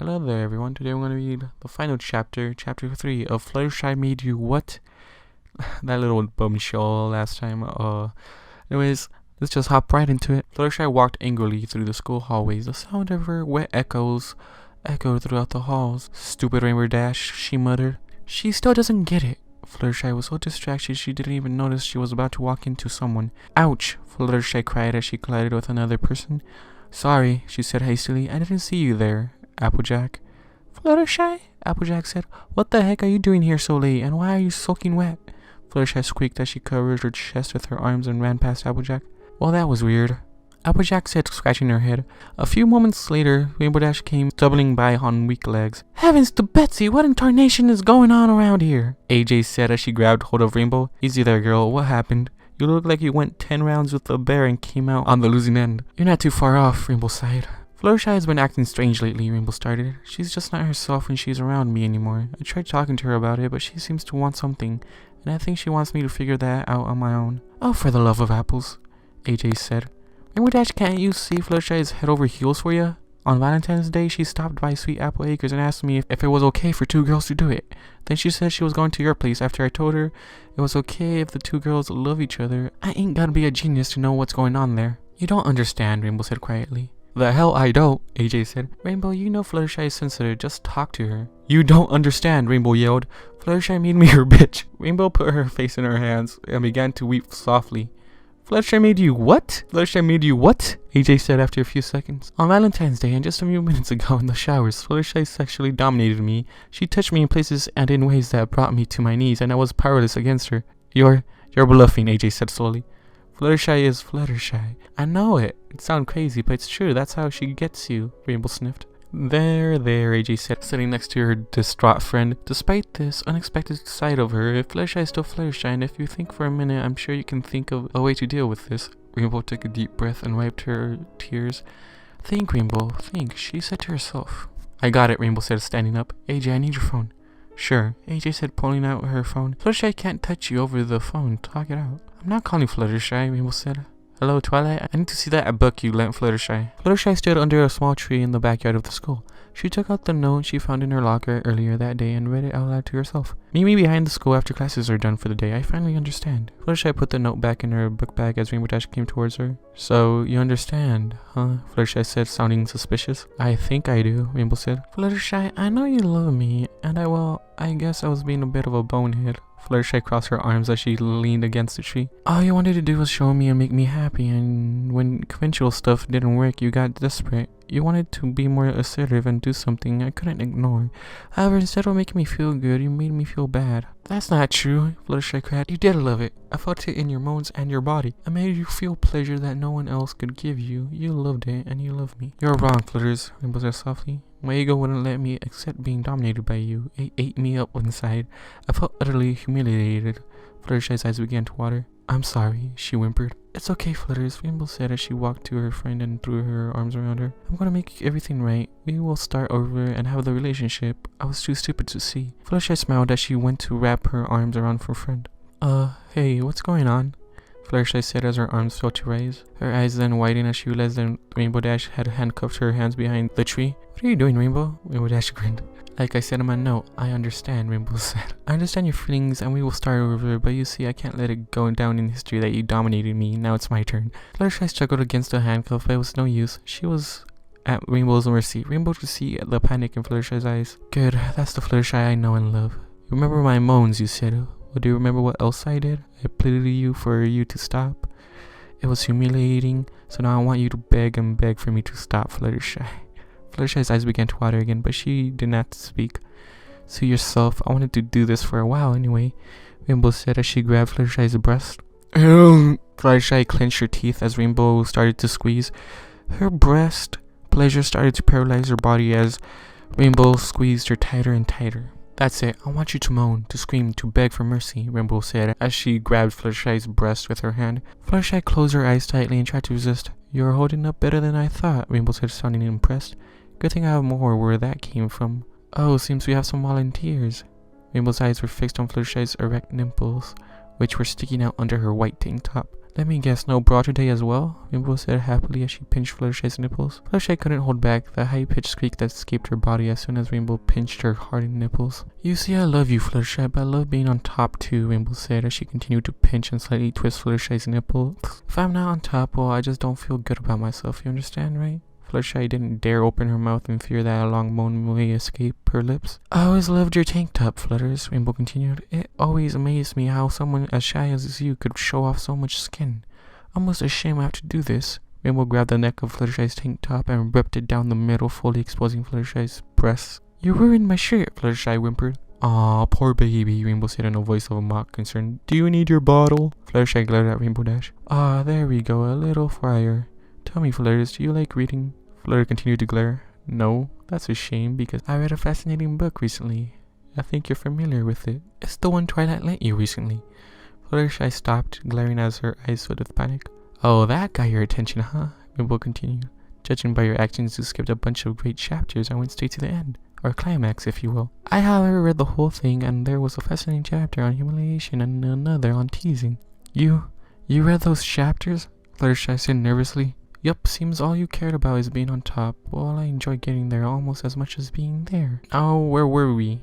Hello there everyone, today we're going to read the final chapter, chapter 3 of Fluttershy Made You What? That little bombshell last time. Anyways, let's just hop right into it. Fluttershy walked angrily through the school hallways. The sound of her wet echoes echoed throughout the halls. Stupid Rainbow Dash, she muttered. She still doesn't get it. Fluttershy was so distracted she didn't even notice she was about to walk into someone. Ouch! Fluttershy cried as she collided with another person. Sorry, she said hastily. I didn't see you there, Applejack. Fluttershy? Applejack said. What the heck are you doing here so late, and why are you soaking wet? Fluttershy squeaked as she covered her chest with her arms and ran past Applejack. Well, that was weird, Applejack said, scratching her head. A few moments later, Rainbow Dash came stumbling by on weak legs. Heavens to Betsy, what in tarnation is going on around here? AJ said as she grabbed hold of Rainbow. Easy there, girl. What happened? You look like you went 10 rounds with the bear and came out on the losing end. You're not too far off, Rainbow sighed. Fluttershy has been acting strange lately, Rainbow started. She's just not herself when she's around me anymore. I tried talking to her about it, but she seems to want something, and I think she wants me to figure that out on my own. Oh, for the love of apples, AJ said. Rainbow Dash, can't you see Fluttershy is head over heels for you? On Valentine's Day, she stopped by Sweet Apple Acres and asked me if it was okay for two girls to do it. Then she said she was going to your place after I told her it was okay if the two girls love each other. I ain't gotta be a genius to know what's going on there. You don't understand, Rainbow said quietly. The hell I don't, AJ said. Rainbow, you know Fluttershy is sensitive, just talk to her. You don't understand, Rainbow yelled. Fluttershy made me her bitch. Rainbow put her face in her hands and began to weep softly. Fluttershy made you what? Fluttershy made you what? AJ said after a few seconds. On Valentine's Day and just a few minutes ago in the showers, Fluttershy sexually dominated me. She touched me in places and in ways that brought me to my knees, and I was powerless against her. You're bluffing, AJ said slowly. Fluttershy is Fluttershy. I know it. It sounds crazy, but it's true. That's how she gets you, Rainbow sniffed. There, AJ said, sitting next to her distraught friend. Despite this unexpected sight of her, Fluttershy is still Fluttershy, and if you think for a minute, I'm sure you can think of a way to deal with this. Rainbow took a deep breath and wiped her tears. Think, Rainbow, think, she said to herself. I got it, Rainbow said, standing up. AJ, I need your phone. Sure, AJ said, pulling out her phone. Fluttershy can't touch you over the phone. Talk it out. I'm not calling Fluttershy, Rainbow said. Hello, Twilight. I need to see that book you lent Fluttershy. Fluttershy stood under a small tree in the backyard of the school. She took out the note she found in her locker earlier that day and read it out loud to herself. Meet me behind the school after classes are done for the day. I finally understand. Fluttershy put the note back in her book bag as Rainbow Dash came towards her. So, you understand, huh? Fluttershy said, sounding suspicious. I think I do, Rainbow said. Fluttershy, I know you love me, and I guess I was being a bit of a bonehead. Fluttershy crossed her arms as she leaned against the tree. All you wanted to do was show me and make me happy, and when conventional stuff didn't work, you got desperate. You wanted to be more assertive and do something I couldn't ignore. However, instead of making me feel good, you made me feel bad. That's not true, Fluttershy cried. You did love it. I felt it in your moans and your body. I made you feel pleasure that no one else could give you. You loved it, and you love me. You're wrong, Flutters, Rainbow said softly. My ego wouldn't let me accept being dominated by you. It ate me up inside. I felt utterly humiliated. Fluttershy's eyes began to water. I'm sorry, she whimpered. It's okay, Flutters, Rainbow said as she walked to her friend and threw her arms around her. I'm gonna make everything right. We will start over and have the relationship I was too stupid to see. Fluttershy smiled as she went to wrap her arms around her friend. Hey, what's going on? Fluttershy said as her arms fell to rise. Her eyes then widened as she realized that Rainbow Dash had handcuffed her hands behind the tree. What are you doing, Rainbow? Rainbow Dash grinned. Like I said in my note, I understand, Rainbow said. I understand your feelings and we will start over, but you see, I can't let it go down in history that you dominated me. Now it's my turn. Fluttershy struggled against the handcuff, but it was no use. She was at Rainbow's mercy. Rainbow could see the panic in Fluttershy's eyes. Good, that's the Fluttershy I know and love. You remember my moans, you said. Well, do you remember what else I did? I pleaded to you for you to stop. It was humiliating, so now I want you to beg and beg for me to stop, Fluttershy. Fluttershy's eyes began to water again, but she did not speak. Sue yourself. I wanted to do this for a while anyway, Rainbow said as she grabbed Fluttershy's breast. Fluttershy clenched her teeth as Rainbow started to squeeze. Her breast pleasure started to paralyze her body as Rainbow squeezed her tighter and tighter. That's it. I want you to moan, to scream, to beg for mercy, Rainbow said as she grabbed Fluttershy's breast with her hand. Fluttershy closed her eyes tightly and tried to resist. You're holding up better than I thought, Rainbow said, sounding impressed. Good thing I have more where that came from. Oh, seems we have some volunteers. Rainbow's eyes were fixed on Fluttershy's erect nipples, which were sticking out under her white tank top. Let me guess, no bra today as well? Rainbow said happily as she pinched Fluttershy's nipples. Fluttershy couldn't hold back the high-pitched squeak that escaped her body as soon as Rainbow pinched her hardened nipples. You see, I love you, Fluttershy, but I love being on top too, Rainbow said as she continued to pinch and slightly twist Fluttershy's nipple. If I'm not on top, well, I just don't feel good about myself, you understand, right? Fluttershy didn't dare open her mouth in fear that a long moan may escape her lips. I always loved your tank top, Flutters, Rainbow continued. It always amazed me how someone as shy as you could show off so much skin. Almost ashamed I have to do this. Rainbow grabbed the neck of Fluttershy's tank top and ripped it down the middle, fully exposing Fluttershy's breasts. You ruined my shirt, Fluttershy whimpered. Aw, poor baby, Rainbow said in a voice of mock concern. Do you need your bottle? Fluttershy glared at Rainbow Dash. Ah, there we go, a little fire. Tell me, Flutters, do you like reading? Flutter continued to glare. No, that's a shame because I read a fascinating book recently. I think you're familiar with it. It's the one Twilight lent you recently. Fluttershy stopped, glaring as her eyes filled with panic. Oh, that got your attention, huh? Rainbow continued. Judging by your actions, you skipped a bunch of great chapters and went straight to the end. Or climax, if you will. I however read the whole thing, and there was a fascinating chapter on humiliation and another on teasing. You read those chapters? Fluttershy said nervously. Yup, seems all you cared about is being on top. Well, I enjoyed getting there almost as much as being there. Oh, where were we?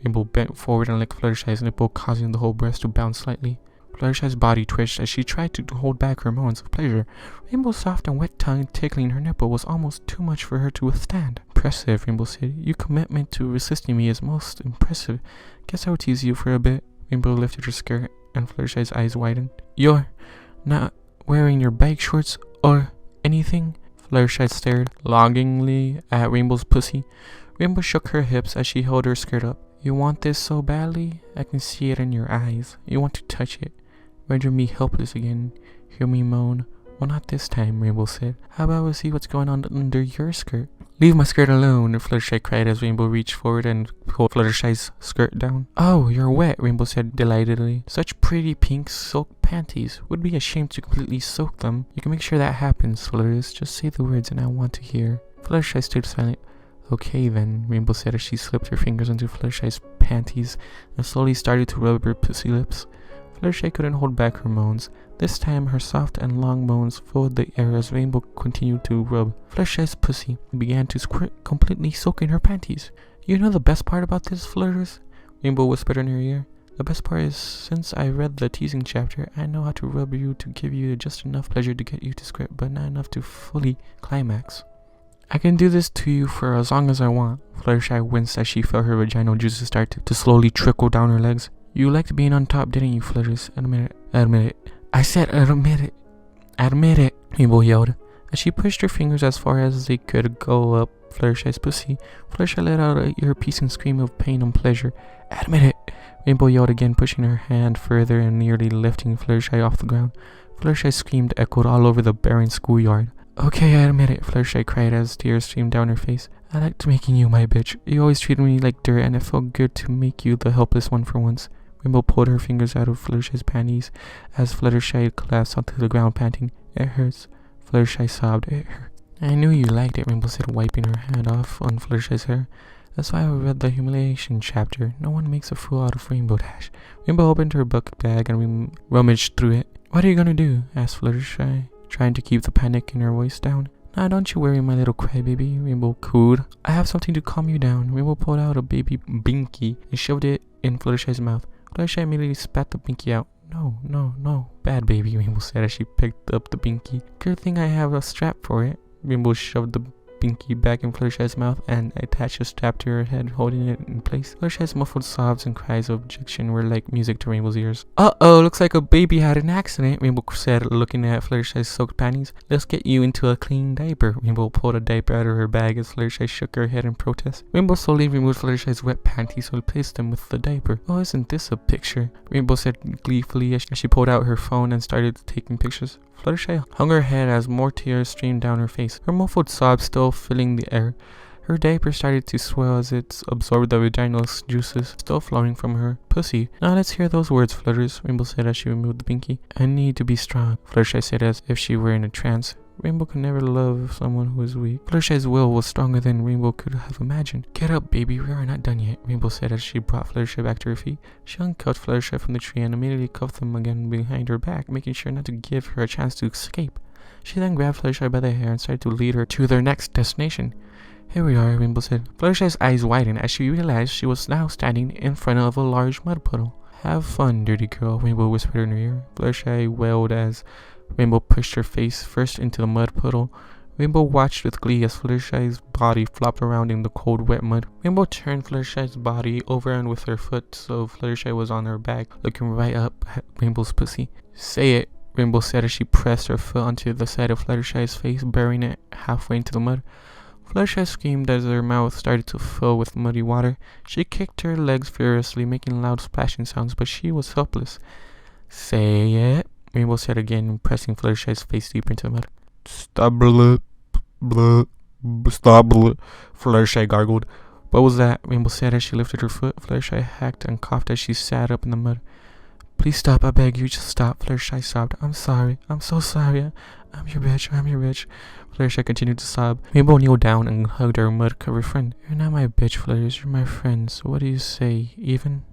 Rainbow bent forward and licked Fluttershy's nipple, causing the whole breast to bounce slightly. Fluttershy's body twitched as she tried to hold back her moans of pleasure. Rainbow's soft and wet tongue tickling her nipple was almost too much for her to withstand. Impressive, Rainbow said. Your commitment to resisting me is most impressive. Guess I'll tease you for a bit. Rainbow lifted her skirt and Fluttershy's eyes widened. You're not wearing your bike shorts or anything? Fluttershy stared longingly at Rainbow's pussy. Rainbow shook her hips as she held her skirt up. You want this so badly? I can see it in your eyes. You want to touch it. Render me helpless again. Hear me moan. Well, not this time, Rainbow said. How about we see what's going on under your skirt? Leave my skirt alone, Fluttershy cried as Rainbow reached forward and pulled Fluttershy's skirt down. Oh, you're wet, Rainbow said delightedly. Such pretty pink silk panties. Would be a shame to completely soak them. You can make sure that happens, Flutters. Just say the words and I want to hear. Fluttershy stood silent. Okay then, Rainbow said as she slipped her fingers into Fluttershy's panties and slowly started to rub her pussy lips. Fluttershy couldn't hold back her moans. This time her soft and long moans filled the air as Rainbow continued to rub Fluttershy's pussy and began to squirt, completely soaking her panties. You know the best part about this, Flutters? Rainbow whispered in her ear. The best part is, since I read the teasing chapter, I know how to rub you to give you just enough pleasure to get you to squirt, but not enough to fully climax. I can do this to you for as long as I want. Fluttershy winced as she felt her vaginal juices start to slowly trickle down her legs. You liked being on top, didn't you, Flutters? Admit it. Admit it. I said admit it. Admit it, Rainbow yelled. As she pushed her fingers as far as they could go up Fluttershy's pussy, Fluttershy let out a ear-piercing scream of pain and pleasure. Admit it, Rainbow yelled again, pushing her hand further and nearly lifting Fluttershy off the ground. Fluttershy's scream echoed all over the barren schoolyard. Okay, I admit it, Fluttershy cried as tears streamed down her face. I liked making you my bitch. You always treated me like dirt, and it felt good to make you the helpless one for once. Rainbow pulled her fingers out of Fluttershy's panties as Fluttershy collapsed onto the ground, panting. It hurts. Fluttershy sobbed. It hurt. I knew you liked it, Rainbow said, wiping her hand off on Fluttershy's hair. That's why I read the humiliation chapter. No one makes a fool out of Rainbow Dash. Rainbow opened her book bag and rummaged through it. What are you gonna do? Asked Fluttershy, trying to keep the panic in her voice down. Nah, don't you worry, my little crybaby, Rainbow cooed. I have something to calm you down. Rainbow pulled out a baby binky and shoved it in Fluttershy's mouth. Fluttershy immediately spat the binky out. No, bad baby, Rainbow said as she picked up the binky. Good thing I have a strap for it. Rainbow shoved the binky back in Fluttershy's mouth and attached a strap to her head, holding it in place. Fluttershy's muffled sobs and cries of objection were like music to Rainbow's ears. Uh-oh, looks like a baby had an accident, Rainbow said, looking at Fluttershy's soaked panties. Let's get you into a clean diaper. Rainbow pulled a diaper out of her bag as Fluttershy shook her head in protest. Rainbow slowly removed Fluttershy's wet panties and replaced them with the diaper. Oh, isn't this a picture? Rainbow said gleefully as she pulled out her phone and started taking pictures. Fluttershy hung her head as more tears streamed down her face, her muffled sobs still filling the air. Her diaper started to swell as it absorbed the vaginal juices still flowing from her pussy. Now let's hear those words, Flutters, Rainbow said as she removed the binky. I need to be strong, Fluttershy said as if she were in a trance. Rainbow could never love someone who was weak. Fluttershy's will was stronger than Rainbow could have imagined. Get up, baby, we are not done yet, Rainbow said as she brought Fluttershy back to her feet. She uncuffed Fluttershy from the tree and immediately cuffed them again behind her back, making sure not to give her a chance to escape. She then grabbed Fluttershy by the hair and started to lead her to their next destination. Here we are, Rainbow said. Fluttershy's eyes widened as she realized she was now standing in front of a large mud puddle. Have fun, dirty girl, Rainbow whispered in her ear. Fluttershy wailed as Rainbow pushed her face first into the mud puddle. Rainbow watched with glee as Fluttershy's body flopped around in the cold, wet mud. Rainbow turned Fluttershy's body over and with her foot so Fluttershy was on her back, looking right up at Rainbow's pussy. Say it, Rainbow said as she pressed her foot onto the side of Fluttershy's face, burying it halfway into the mud. Fluttershy screamed as her mouth started to fill with muddy water. She kicked her legs furiously, making loud splashing sounds, but she was helpless. Say it, Rainbow said again, pressing Fluttershy's face deeper into the mud. Stop, blah, blah, stop, blah, Fluttershy gargled. What was that? Rainbow said as she lifted her foot. Fluttershy hacked and coughed as she sat up in the mud. Please stop, I beg you, just stop, Fluttershy sobbed. I'm sorry, I'm so sorry. I'm your bitch, I'm your bitch. Fluttershy continued to sob. Rainbow kneeled down and hugged her mud-covered friend. You're not my bitch, Flutters, you're my friend, so what do you say, even?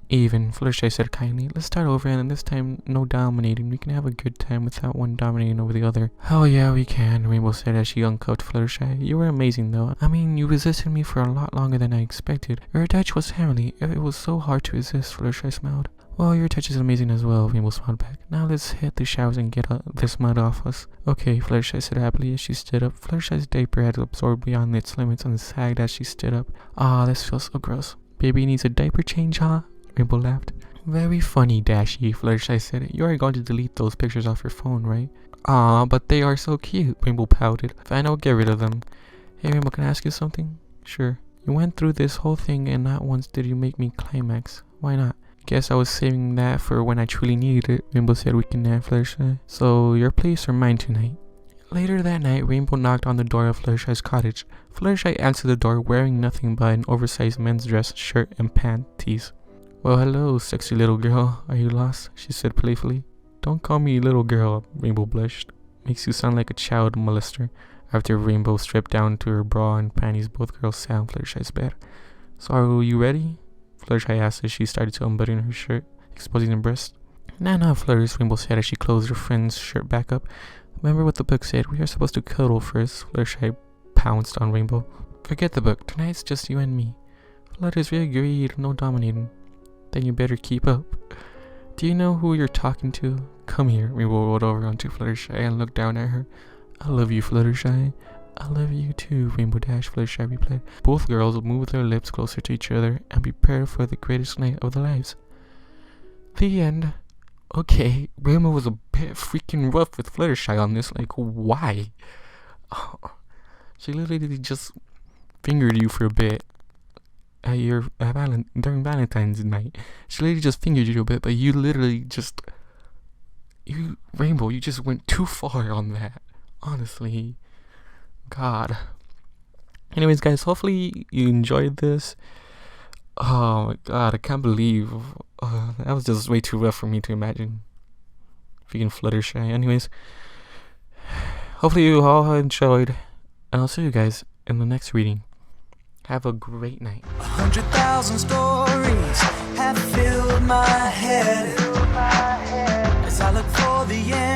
Even, Fluttershy said kindly. Let's start over and this time no dominating. We can have a good time without one dominating over the other. Hell yeah, we can, Rainbow said as she uncuffed Fluttershy. You were amazing though. I mean, you resisted me for a lot longer than I expected. Your touch was heavenly. It was so hard to resist, Fluttershy smiled. Well, your touch is amazing as well, Rainbow smiled back. Now let's hit the showers and get this mud off us. Okay, Fluttershy said happily as she stood up. Fluttershy's diaper had absorbed beyond its limits and sagged as she stood up. Ah, this feels so gross. Baby needs a diaper change, huh? Rainbow laughed. Very funny, Dashy, Fluttershy said. You are going to delete those pictures off your phone, right? Ah, but they are so cute, Rainbow pouted. Fine, I'll get rid of them. Hey, Rainbow, can I ask you something? Sure. You went through this whole thing and not once did you make me climax. Why not? Guess I was saving that for when I truly needed it, Rainbow said weakened at Fluttershy. So, your place or mine tonight? Later that night, Rainbow knocked on the door of Fluttershy's cottage. Fluttershy answered the door wearing nothing but an oversized men's dress, shirt, and panties. Well, hello, sexy little girl. Are you lost? She said playfully. Don't call me little girl, Rainbow blushed. Makes you sound like a child molester. After Rainbow stripped down to her bra and panties, both girls sat on Fluttershy's bed. So, are you ready? Fluttershy asked as she started to unbutton her shirt, exposing her breast. Nah, Flutters, Rainbow said as she closed her friend's shirt back up. Remember what the book said, we are supposed to cuddle first, Fluttershy pounced on Rainbow. Forget the book, tonight's just you and me. Flutters, we agreed, no dominating. Then you better keep up. Do you know who you're talking to? Come here, Rainbow rolled over onto Fluttershy and looked down at her. I love you, Fluttershy. I love you too, Rainbow Dash, Fluttershy replied. Both girls moved their lips closer to each other and prepared for the greatest night of their lives. The end. Okay, Rainbow was a bit freaking rough with Fluttershy on this. Like, why? Oh, she literally just fingered you for a bit at during Valentine's night. She literally just fingered you a bit, but you literally just... Rainbow, you just went too far on that. Honestly. God. Anyways, guys, hopefully you enjoyed this. Oh my god, I can't believe that was just way too rough for me to imagine. Freaking Fluttershy. Anyways, hopefully you all enjoyed, and I'll see you guys in the next reading. Have a great night. 100,000 stories have filled my head as I look for the end.